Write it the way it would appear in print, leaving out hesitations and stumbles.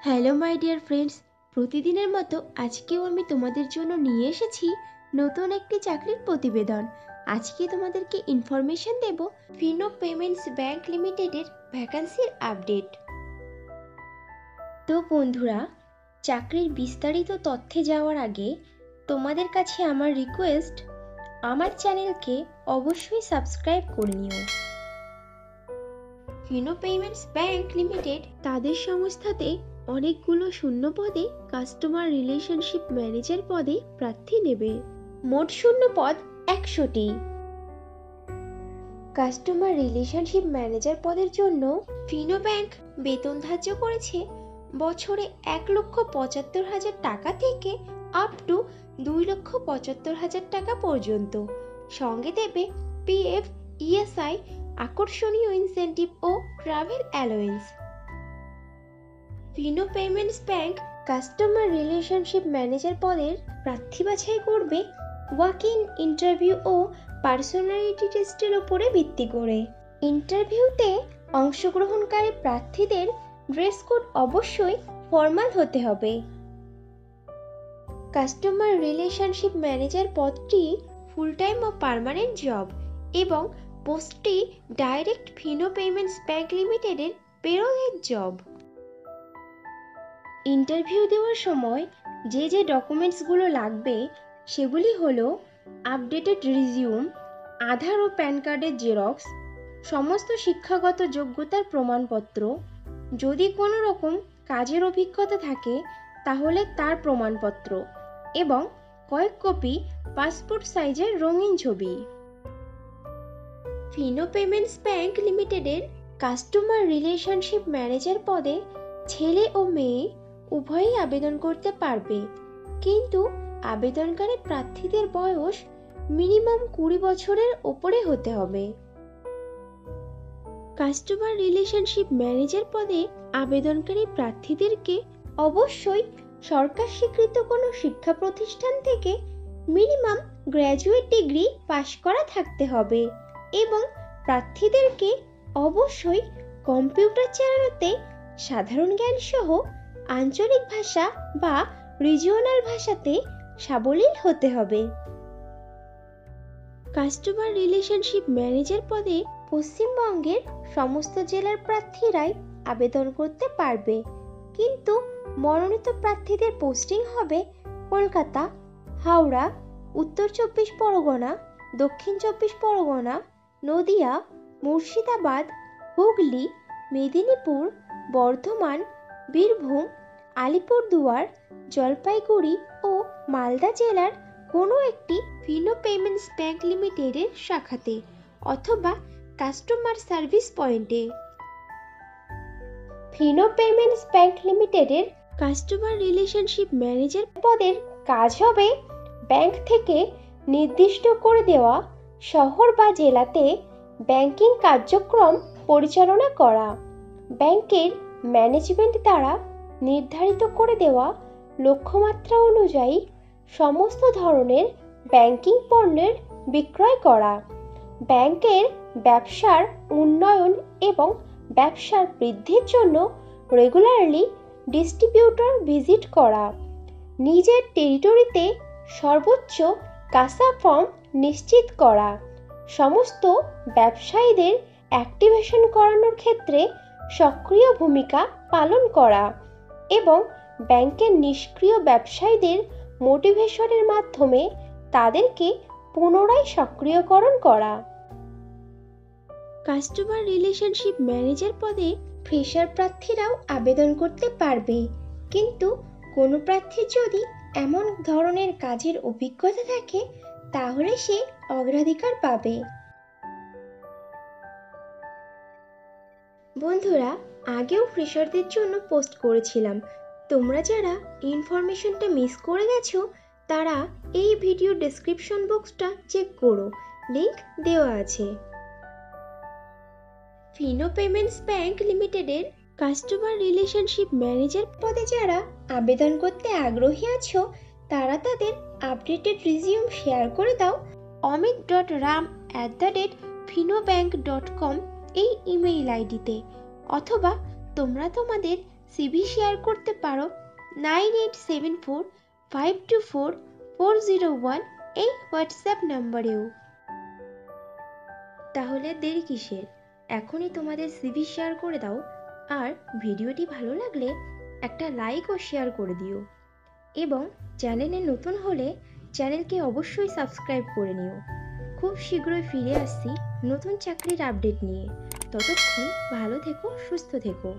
Hello my dear friends, প্রতিদিনের মতো আজকেও আমি তোমাদের জন্য নিয়ে এসেছি নতুন একটি চাকরির প্রতিবেদন। আজকে তোমাদেরকে ইনফরমেশন দেব ফিনো পেমেন্টস ব্যাংক লিমিটেডের ভ্যাকান্সির আপডেট। তো বন্ধুরা, চাকরির বিস্তারিত তথ্যে যাওয়ার আগে তোমাদের কাছে আমার রিকোয়েস্ট, আমার চ্যানেলকে অবশ্যই সাবস্ক্রাইব করে নিও। ফিনো পেমেন্টস ব্যাংক লিমিটেড তাদের সংস্থাতে অনেকগুলো শূন্য পদে কাস্টমার রিলেশনশিপ ম্যানেজার পদে প্রার্থী নেবে। মোট শূন্য পদ 100টি। কাস্টমার রিলেশনশিপ ম্যানেজার পদের জন্য ফিনো ব্যাংক বেতন ধার্য করেছে বছরে 1,75,000 টাকা থেকে আপ টু 2,75,000 টাকা পর্যন্ত। সঙ্গে দেবে পিএফ, ইএসআই, আকর্ষণীয় ইনসেন্টিভ ও travel allowance. Fino Payments Bank customer relationship manager পদের প্রার্থী বাছাই করবে ওয়াক ইন ইন্টারভিউ ও পার্সোনালিটি টেস্টের উপরে ভিত্তি করে। ইন্টারভিউতে অংশগ্রহণকারী প্রার্থীদের ড্রেস কোড অবশ্যই ফর্মাল হতে হবে। কাস্টমার রিলেশনশিপ ম্যানেজার পদটি ফুল টাইম ও পার্মানেন্ট জব এবং পোস্টটি ডাইরেক্ট ফিনো পেমেন্টস ব্যাংক লিমিটেডের পেরোলের জব। ইন্টারভিউ দেওয়ার সময় যে ডকুমেন্টসগুলো লাগবে সেগুলি হলো আপডেটেড রিজিউম, আধার ও প্যান কার্ডের জেরক্স, সমস্ত শিক্ষাগত যোগ্যতার প্রমাণপত্র, যদি কোনো রকম কাজের অভিজ্ঞতা থাকে তাহলে তার প্রমাণপত্র এবং কয়েক কপি পাসপোর্ট সাইজের রঙিন ছবি। ফিনো পেমেন্টস ব্যাংক লিমিটেডের কাস্টমার রিলেশনশিপ ম্যানেজার পদে ছেলে ও মেয়ে উভয়ই আবেদন করতে পারবে, কিন্তু আবেদনকারী প্রার্থীদের বয়স মিনিমাম 20 বছরের ওপরে হতে হবে। কাস্টমার রিলেশনশিপ ম্যানেজার পদে আবেদনকারী প্রার্থীদেরকে অবশ্যই সরকার স্বীকৃত কোনো শিক্ষা প্রতিষ্ঠান থেকে মিনিমাম গ্র্যাজুয়েট ডিগ্রি পাশ করা থাকতে হবে এবং প্রার্থীদেরকে অবশ্যই কম্পিউটার চালানোতে সাধারণ জ্ঞান সহ আঞ্চলিক ভাষা বা রিজিওনাল ভাষাতে সাবলীল হতে হবে। কাস্টমার রিলেশনশিপ ম্যানেজার পদে পশ্চিমবঙ্গের সমস্ত জেলার প্রার্থীরাই আবেদন করতে পারবে, কিন্তু মনোনীত প্রার্থীদের পোস্টিং হবে কলকাতা, হাওড়া, উত্তর 24 পরগনা, দক্ষিণ 24 পরগনা, নদিয়া, মুর্শিদাবাদ, হুগলি, মেদিনীপুর, বর্ধমান, বীরভূম, আলিপুরদুয়ার, জলপাইগুড়ি ও মালদা জেলার কোনো একটি ফিনো পেমেন্টস ব্যাংক লিমিটেডের শাখাতে অথবা কাস্টমার সার্ভিস পয়েন্টে। ফিনো পেমেন্টস ব্যাংক লিমিটেডের কাস্টমার রিলেশনশিপ ম্যানেজার পদের কাজ হবে ব্যাংক থেকে নির্দিষ্ট করে দেওয়া শহর বা জেলাতে ব্যাংকিং কার্যক্রম পরিচালনা করা, ব্যাংকের ম্যানেজমেন্ট দ্বারা নির্ধারিত করে দেওয়া লক্ষ্যমাত্রা অনুযায়ী সমস্ত ধরনের ব্যাংকিং পণ্যের বিক্রয় করা, ব্যাংকের ব্যবসার উন্নয়ন এবং ব্যবসার বৃদ্ধির জন্য রেগুলারলি ডিস্ট্রিবিউটর ভিজিট করা, নিজের টেরিটরিতে সর্বোচ্চ কাসা ফর্ম নিশ্চিত করা, সমস্ত ব্যবসায়ীদের অ্যাক্টিভেশন করানোর ক্ষেত্রে সক্রিয় ভূমিকা পালন করা এবং ব্যাংকের নিষ্ক্রিয় ব্যবসায়ীদের মোটিভেশনের মাধ্যমে তাদেরকে পুনরায় সক্রিয়করণ করা। কাস্টমার রিলেশনশিপ ম্যানেজার পদে ফ্রেশার প্রার্থীরাও আবেদন করতে পারবে, কিন্তু কোনো প্রার্থীর যদি এমন ধরনের কাজের অভিজ্ঞতা থাকে তাহলে সে অগ্রাধিকার পাবে। বন্ধুরা, আগেও ফ্রেশারদের জন্য পোস্ট করেছিলাম, তোমরা যারা ইনফরমেশনটা মিস করে গেছো তারা এই ভিডিও ডেসক্রিপশন বক্সটা চেক করো, লিংক দেওয়া আছে। ফিনো পেমেন্টস ব্যাংক লিমিটেডের কাস্টমার রিলেশনশিপ ম্যানেজার পদে যারা আবেদন করতে আগ্রহী আছো তারা তাদের আপডেটেড রিজিউম শেয়ার করে দাও amit.ram@finobank.com এই ইমেইল আইডিতে, অথবা তোমরা তোমাদের সিভি শেয়ার করতে পারো 9874524401 এই হোয়াটসঅ্যাপ নাম্বারেও। তাহলে দেরি কিসের, এখনই তোমাদের সিভি শেয়ার করে দাও। আর ভিডিওটি ভালো লাগলে একটা লাইক ও শেয়ার করে দিও, এবং চ্যানেলে নতুন হলে চ্যানেলকে অবশ্যই সাবস্ক্রাইব করে নিও। খুব শীঘ্রই ফিরে আসছি নতুন চাকরির আপডেট নিয়ে। ততক্ষণ ভালো থেকো, সুস্থ থেকো।